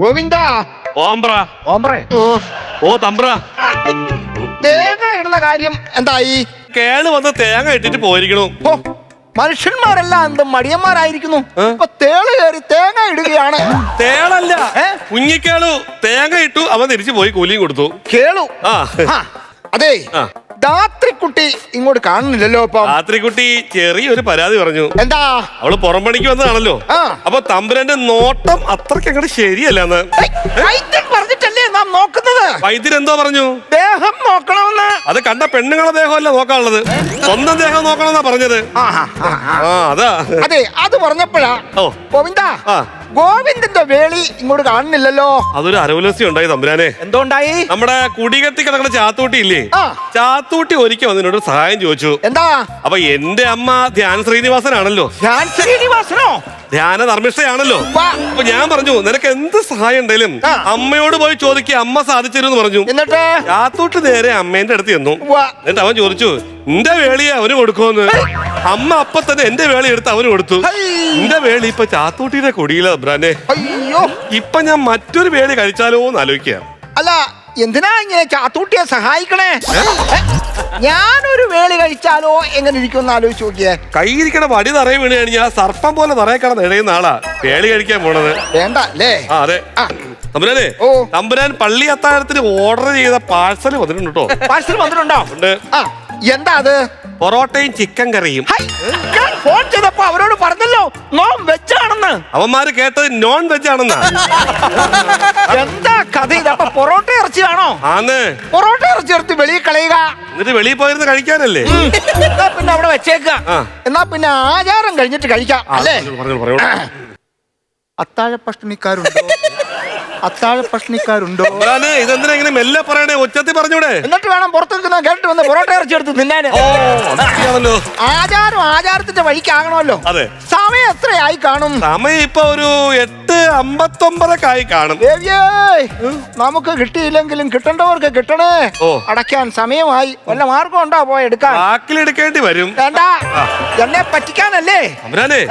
ഗോവിന്ദ ഓമ്പ്ര ഓമ്പ്രേ ഓ തമ്പ്ര തേങ്ങ ഇടുന്ന കാര്യം എന്തായി? കേള് വന്ന് തേങ്ങ ഇട്ടിട്ട് പോയിരിക്കണു. ഓ മനുഷ്യന്മാരെല്ലാം എന്ത് മടിയന്മാരായിരിക്കുന്നു. ഇപ്പൊ തേള് കയറി തേങ്ങ ഇടുകയാണ്. തേളല്ല കുഞ്ഞിക്കേളു തേങ്ങ ഇട്ടു, അവൻ തിരിച്ചു പോയി കൂലിയും കൊടുത്തു. കേളു ആ അതെ രാത്രിക്കുട്ടി ഇങ്ങോട്ട് കാണുന്നില്ലല്ലോ. ഇപ്പൊ രാത്രിക്കുട്ടി ചെറിയൊരു പരാതി പറഞ്ഞു. എന്താ? അവള് പുറം പണിക്ക് വന്നതാണല്ലോ. അപ്പൊ തമ്പുരാന്റെ നോട്ടം അത്രയ്ക്ക് അങ്ങോട്ട് ശരിയല്ലെന്ന്. വൈദ്യൻ പറഞ്ഞിട്ടല്ലേ നാം നോക്കുന്നത്. വൈദ്യൻ എന്തോ പറഞ്ഞു? ദേഹം നോക്കണമെന്ന്. അത് കണ്ട പെണ്ണുങ്ങളെ ദേഹമല്ല നോക്കാനുള്ളത്, സ്വന്തം ദേഹം നോക്കണമെന്നാ പറഞ്ഞത്. അതാ അതെ അത് പറഞ്ഞപ്പോഴാ ഗോവിന്ദ ഗോവിന്ദന്റെ വേളി ഇങ്ങോട്ട് കാണുന്നില്ലല്ലോ. അതൊരു അരവലസ്യം ഉണ്ടായി തമ്പുരാനെ. എന്തുണ്ടായി? നമ്മുടെ കുടികെട്ടി കിടക്കുന്ന ചാത്തൂട്ടി ഇല്ലേ, ചാത്തൂട്ടി ഒരിക്കൽ വന്നതിനോട് സഹായം ചോദിച്ചു. എന്താ? അപ്പൊ എന്റെ അമ്മ ധ്യാന ശ്രീനിവാസനാണല്ലോ. ധ്യാൻ ശ്രീനിവാസനോ? ധ്യാന ധർമ്മിഷ്ഠയാണല്ലോ. അപ്പൊ ഞാൻ പറഞ്ഞു നിനക്ക് എന്ത് സഹായം ഉണ്ടെങ്കിലും അമ്മയോട് പോയി ചോദിക്കുക, അമ്മ സാധിച്ചിരുന്നു പറഞ്ഞു. എന്നിട്ട് ചാത്തൂട്ടി നേരെ അമ്മേന്റെ അടുത്ത് ചെന്നു. എന്നിട്ട് അവൻ ചോദിച്ചു എന്റെ വേളിയെ അവന് കൊടുക്കുമെന്ന്. അമ്മ അപ്പൊ തന്നെ എന്റെ വേളി എടുത്ത് അവന് കൊടുത്തു. എന്റെ വേളി ഇപ്പൊ ചാത്തൂട്ടിയുടെ കൊടിയില ബ്രാനെ. അയ്യോ ഇപ്പൊ ഞാൻ മറ്റൊരു വേളി കഴിച്ചാലോ എന്ന് ആലോചിക്കുക. അല്ല എന്തിനാ ഇങ്ങനെ ചാത്തൂട്ടിയെ സഹായിക്കണേ? ഞാനൊരു വേളി കഴിച്ചാലോ എങ്ങനെ ഇരിക്കുമെന്ന് ആലോചിച്ച് നോക്കിയേ. കൈയിരിക്കണ വടി തറയെ വീണ് കഴിഞ്ഞാൽ സർപ്പം പോലെ തറയക്കട ഇടയുന്ന ആളാ വേളി കഴിക്കാൻ പോണത്. വേണ്ട അല്ലേ? അതെ തമ്പുരാനെ, തമ്പുരാൻ പള്ളി അത്താഴത്തിന് ഓർഡർ ചെയ്ത പാഴ്സൽ വന്നിട്ടുണ്ട് കേട്ടോ. പാഴ്സൽ വന്നിട്ടുണ്ടോ? എന്താ അത്? പൊറോട്ടയും ചിക്കൻ കറിയും. ഞാൻ ഫോൺ ചെയ്തപ്പോ അവരോട് പറഞ്ഞല്ലോ നോൺ വെജ് ആണെന്ന്. അവന്മാര് കേട്ടത് നോൺ വെജ് ആണെന്നാ. എന്താ കഥ ഇത്? അപ്പൊ പൊറോട്ട ഇറച്ചിയാണോ? ആന്ന്. പൊറോട്ട ഇറച്ചി എടുത്ത് വെളിയിൽ കളയുക, എന്നിട്ട് വെളിയിൽ പോയിരുന്ന് കഴിക്കാനല്ലേ? എന്നാ പിന്നെ അവിടെ വെച്ചേക്ക. എന്നാ പിന്നെ ആചാരം കഴിഞ്ഞിട്ട് കഴിക്കാം അല്ലേ? അത്താഴ പഷ്ണിക്കാരുണ്ടോ? അത്താഴ പഷ്ണിക്കാരുണ്ടോ? ഇതെന്തിനാ ഇങ്ങനെ മെല്ലെ പറയണേ, ഒച്ചത്തി പറഞ്ഞൂടെ? എന്നിട്ട് വേണം പുറത്ത് കേട്ട് വന്ന് പൊറോട്ട ഇറച്ചി എടുത്ത് തിന്നാന്. ആചാരം ആചാരത്തിന്റെ വഴിക്കാകണമല്ലോ. അതെ. സമയം എത്രയായി കാണും? സമയം ഇപ്പൊ ഒരു 8:59 കാണും. നമുക്ക് കിട്ടിയില്ലെങ്കിലും കിട്ടേണ്ടവർക്ക് കിട്ടണേ. അടയ്ക്കാൻ സമയമായി. വല്ല മാർഗം ഉണ്ടോ പോയി എടുക്കാൻ? എടുക്കേണ്ടി വരും. വേണ്ട, എന്നെ പറ്റിക്കാനല്ലേ. തമ്പുരാനെ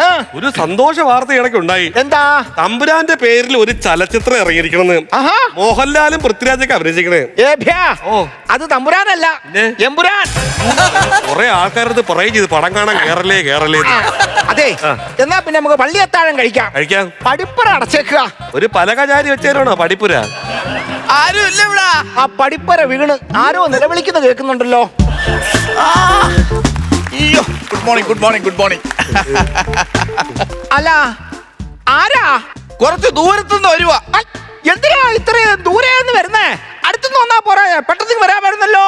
ഒരു സന്തോഷ വാർത്ത ഇടയ്ക്ക് ഉണ്ടായി. എന്താ? തമ്പുരാന്റെ പേരിൽ ഒരു ചലച്ചിത്രം ഇറങ്ങിയിരിക്കണെന്ന്. മോഹൻലാലും പൃഥ്വിരാജൊക്കെ അഭിനയിച്ചിരിക്കണേ. അത് തമ്പുരാനല്ല, എമ്പുരാൻ. കുറെ ആൾക്കാരത് പറയും ചെയ്ത് പടം കാണാൻ കേറലേ കേറലേ. അതെ, എന്നാ പിന്നെ നമുക്ക് പള്ളി അത്താഴം കഴിക്കാം. പടിപ്പുര അടച്ചേക്കുക. ഒരു പലകചാരി വെച്ചാണോ പടിപ്പുര? ആരും ഇല്ല ഇവിടെ. ആ പടിപ്പുര വീണ് ആരോ നിലവിളിക്കുന്ന കേൾക്കുന്നുണ്ടല്ലോ. Good morning, good morning, good morning. അല്ല ആരാ? കുറച്ച് ദൂരത്തുനിന്ന് വരുവാ. എന്തിനാ ഇത്രയും ദൂരെ വരുന്നേ? അടുത്തുനിന്ന് വന്നാ പോരാ, പെട്ടെന്ന് വരാമായിരുന്നല്ലോ.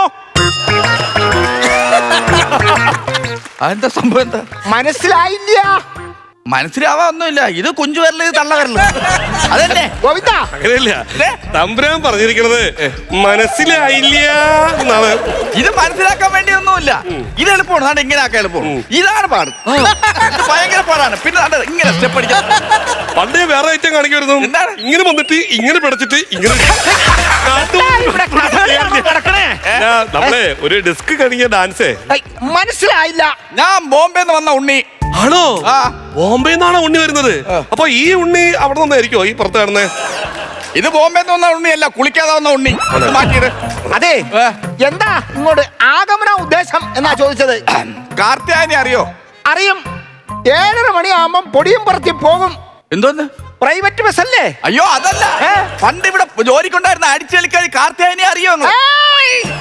അതെന്താ സംഭവം? എന്താ മനസ്സിലായില്ല? മനസ്സിലാവാന്നൊന്നുമില്ല. ഇത് കുഞ്ചു വരല്, ഇത് തള്ള വരല്. അതന്നെ ഗോവിന്ദ. അങ്ങനെയല്ല തമ്പുരാൻ പറഞ്ഞിരിക്കണത്, മനസ്സിലായില്ല എന്നാണ്. ഇത് മനസ്സിലാക്കാൻ വേണ്ടിയൊന്നുമില്ല. ഇത് എളുപ്പമാണ്. ഇങ്ങനെ ആക്കാൻ എളുപ്പമാണ്. ഇതാണ് പാട്, ഭയങ്കര പാടാണ്. പിന്നെ ഇങ്ങനെ സ്റ്റെപ്പ് അടിക്കാൻ. പണ്ടേ വേറെ ഐറ്റം കാണിക്കുമായിരുന്നു. ഇങ്ങനെ വന്നിട്ട് ഇങ്ങനെ പിടച്ചിട്ട് ഇങ്ങനെ നമ്മളെ ഒരു ഡിസ്ക് കാണിക്കുന്ന ഡാൻസേ. മനസ്സിലായില്ല. ഞാൻ ബോംബെന്ന് വന്ന ഉണ്ണി. ആണോ? ബോംബെന്നാണോ ഉണ്ണി വരുന്നത്? അപ്പൊ ഈ ഉണ്ണി അവിടെ നിന്നായിരിക്കോ ഈ പുറത്ത് കാണുന്നത്? ഇത് ബോംബെന്ന് വന്ന ഉണ്ണിയല്ല, കുളിക്കാതെ വന്ന ഉണ്ണി. മാറ്റിയത്. അതെ, എന്താ ഇങ്ങോട്ട് ആഗമന ഉദ്ദേശം എന്നാ ചോദിച്ചത്. കാർത്തിയായനെ അറിയോ? അറിയും. 7:30 മണിയാകുമ്പം പൊടിയും പറത്തി പോകും. എന്തോന്ന്? പ്രൈവറ്റ് ബസ് അല്ലേ? അയ്യോ അതല്ല. പണ്ട് ഇവിടെ ജോലിക്കുണ്ടായിരുന്ന അടിച്ചെളിക്കാരി കാർത്തിയായനെ അറിയോ?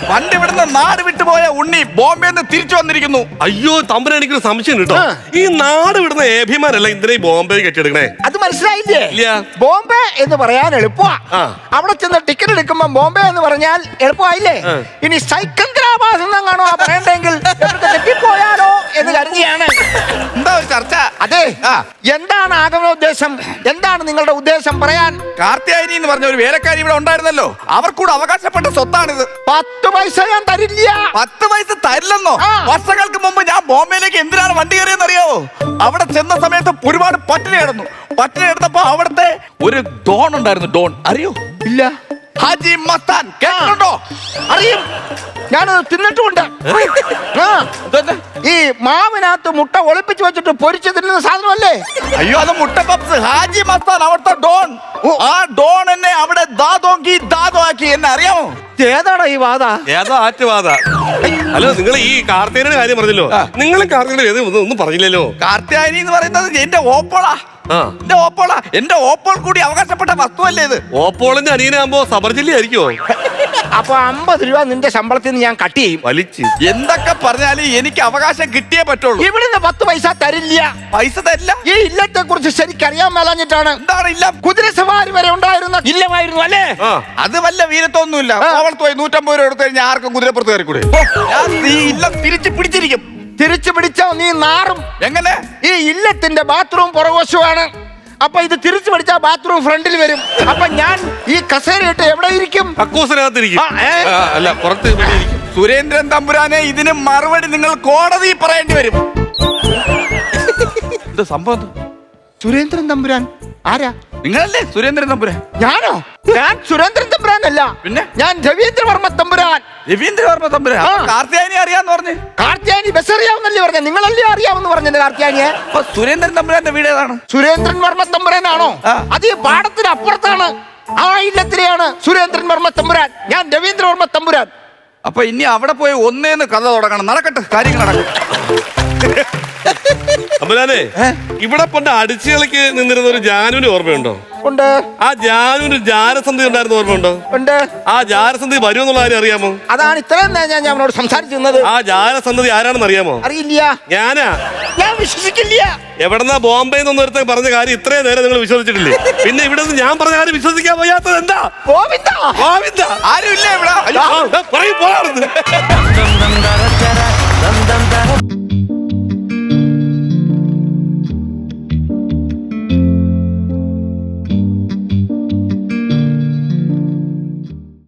പണ്ട് ഇവിടുന്ന് നാട് വിട്ടുപോയ ഉണ്ണി ബോംബെന്ന് തിരിച്ചു വന്നിരിക്കുന്നു. അയ്യോ തമ്പുരാൻ, എനിക്കൊരു സംശയം കേട്ടോ. ഈ നാട് വിടുന്ന ഏഭിമാരല്ല എന്തിനാ ബോംബെ കെട്ടിയെടുക്കണേ? അത് മനസ്സിലായില്ലേ? ഇല്ല. ബോംബെ എന്ന് പറയാൻ എളുപ്പമാ. അവിടെ ചെന്ന് ടിക്കറ്റ് എടുക്കുമ്പോ ബോംബെ എന്ന് പറഞ്ഞാൽ എളുപ്പമായില്ലേ? ഇനി സൈക്കന്ദ്രാബാദ് എന്നാണോ പറയണ്ടെങ്കിൽ തെറ്റിപ്പോയാലോ എന്ന് കരുതിയാണ്. എന്താ ഒരു ചർച്ച? അതെ, എന്താണ് ആഗമന ഉദ്ദേശം? എന്താണ് നിങ്ങളുടെ ഉദ്ദേശം പറയാൻ? കാർത്തിയായനി എന്ന് പറഞ്ഞ ഒരു വേലക്കാരി ഇവിടെ ഉണ്ടായിരുന്നല്ലോ, അവർക്കൂടെ അവകാശപ്പെട്ട സ്വത്താണിത്. 10 പൈസ ഞാൻ തരില്ല. 10 പൈസ തരില്ലെന്നോ? വർഷങ്ങൾക്ക് മുമ്പ് ഞാൻ ബോംബെയിലേക്ക് എന്തിനാണ് വണ്ടി കയറിയെന്ന് അറിയാവോ? അവിടെ ചെന്ന സമയത്ത് ഒരുപാട് പട്ടിണി കിടന്നു. പട്ടിണി കിടന്നപ്പോ അവിടുത്തെ ഒരു ഡോൺ ഉണ്ടായിരുന്നു. ഡോൺ അറിയോ? ഇല്ല. ഹാജി മസ്താൻ കേട്ടിട്ടുണ്ടോ? അറിയും, ഞാനത് തിന്നിട്ടുമുണ്ട്. ആ, ഇതെന്ത്? ഈ മാവിനകത്ത് മുട്ട ഒളിപ്പിച്ചു വെച്ചിട്ട് പൊരിച്ച് തിന്നുന്ന സാധനമല്ലേ? അയ്യോ അത് മുട്ട പപ്സ്. ഹാജി മസ്താൻ അവിടുത്തെ ഡോൺ. ആ ഡോൺ എന്നെ അവിടെ ദാദോ ആക്കി എന്നെ അറിയാമോ? ഏതാടാ ഈ വാദ? ഏതോ ആറ്റുവാദ. ഹലോ, നിങ്ങൾ ഈ കാർത്തേനയുടെ കാര്യം പറഞ്ഞല്ലോ, നിങ്ങളും കാർത്തേനയുടെ ഒന്നും പറഞ്ഞില്ലല്ലോ. കാർത്യായനി എന്ന് പറയുന്നത് എന്റെ ഓപ്പോളാ. ആ, എന്റെ ഓപ്പോൾ കൂടി അവകാശപ്പെട്ട വസ്തുവല്ലേ ഇത്? ഓപ്പോളിന്റെ അനിയനാകുമ്പോ സബർജില്ലി ആയിരിക്കുമോ? അപ്പൊ 50 രൂപ നിന്റെ ശമ്പളത്തിൽ നിന്ന് ഞാൻ കട്ട് ചെയ്യും. വലിച്ച് എന്തൊക്കെ പറഞ്ഞാലും എനിക്ക് അവകാശം കിട്ടിയേ പറ്റുള്ളൂ. ഇവിടുന്ന് 10 പൈസ തരില്ല. പൈസ തരില്ല. ഈ ഇല്ലത്തെ കുറിച്ച് ശരിക്കറിയാൻ മേലാഞ്ഞിട്ടാണ്. എന്താണ് ഇല്ല? കുതിര സവാരി വരെ ഉണ്ടായിരുന്ന ഇല്ലമായിരുന്നു അല്ലേ? ആ, അത് വല്ല വീരത്തൊന്നുമില്ല. കോവളത്ത് പോയി 150 രൂപ എടുത്തു കഴിഞ്ഞാൽ ആർക്കും കുതിരപ്പുറത്ത് കയറിക്കൂടെ? ഞാൻ ഈ ഇല്ലം തിരിച്ചു പിടിച്ചിരിക്കും. തിരിച്ചു പിടിച്ചോ നീ നാറും. എങ്ങനെ? ഈ ഇല്ലത്തിന്റെ ബാത്റൂം പുറകുവശമാണ്. അപ്പൊ ഇത് തിരിച്ചു പിടിച്ചാ ബാത്റൂം ഫ്രണ്ടിൽ വരും. അപ്പൊ ഞാൻ ഈ കസേരയിട്ട് എവിടെ ഇരിക്കും? കക്കൂസിനകത്തിരിക്കും. ആ, ഏ? അല്ല, പുറത്ത് ഇരിക്കും. സുരേന്ദ്രൻ തമ്പുരാനെ, ഇതിന് മറുപടി നിങ്ങൾ കോടതി പറയേണ്ടി വരും. ഇത് സംഭവം സുരേന്ദ്രൻ തമ്പുരാൻ ആരാ? നിങ്ങളല്ലേ സുരേന്ദ്രൻ തമ്പുരാൻ? ഞാനോ? ഞാൻ സുരേന്ദ്രൻ തമ്പുരാനല്ല. പിന്നെ? ഞാൻ രവീന്ദ്രവർമ്മ തമ്പുരാൻ. രവീന്ദ്രവർമ്മ തമ്പുരാൻ. ആ. കാർത്യായനി അറിയാന്ന് പറഞ്ഞു. കാർത്യാനി ബസ് അറിയാവുന്നല്ലേ പറഞ്ഞ? നിങ്ങളല്ലേ അറിയാമെന്ന് പറഞ്ഞത് കാർത്യാനിയെ? അപ്പൊ സുരേന്ദ്രൻ തമ്പുരാന്റെ വീട് ഏതാണ്? സുരേന്ദ്രൻ വർമ്മ തമ്പുരാനാണോ? ആ. അത് ഈ പാടത്തിന് അപ്പുറത്താണ്. ആ ഇല്ലത്തിലെയാണ് സുരേന്ദ്രൻ വർമ്മ തമ്പുരാൻ. ഞാൻ രവീന്ദ്രവർമ്മ തമ്പുരാൻ. അപ്പൊ ഇനി അവിടെ പോയി ഒന്നേന്ന് കഥ തുടങ്ങണം. നടക്കട്ടെ, കാര്യങ്ങൾ നടക്കും. അമ്പലാനെ, ഇവിടെ പണ്ട് അടിച്ചുകളിക്ക് നിന്നിരുന്ന ഒരു ജാനുവിന് ഓർമ്മയുണ്ടോ? ഉണ്ട്. ആ ജാനുവിന് ജാരസന്ധി ഉണ്ടായിരുന്ന ഓർമ്മയുണ്ടോ? ഉണ്ട്. ആ ജാരസന്ധി വരുമെന്നുള്ള കാര്യം അറിയാമോ? അതാണ് ഇത്രയും നേരം ഞാൻ അവനോട് സംസാരിച്ചിരുന്നത്. ആ ജാരസന്ധി ആരാണെന്ന് അറിയാമോ? അറിയില്ല. ഞാനാ. ഞാൻ വിശ്വസിക്കില്ല. എവിടെന്നാ ബോംബെ ഒരുത്തൻ പറഞ്ഞ കാര്യം ഇത്രയും നേരം നിങ്ങൾ വിശ്വസിച്ചിട്ടില്ലേ? പിന്നെ ഇവിടെ നിന്ന് ഞാൻ പറഞ്ഞ കാര്യം വിശ്വസിക്കാൻ വയ്യാത്തത് എന്താ? ഗോവിന്ദ. ഗോവിന്ദ. ആരും ഇല്ല ഇവിടെ. പറയും പോകാറുണ്ട്.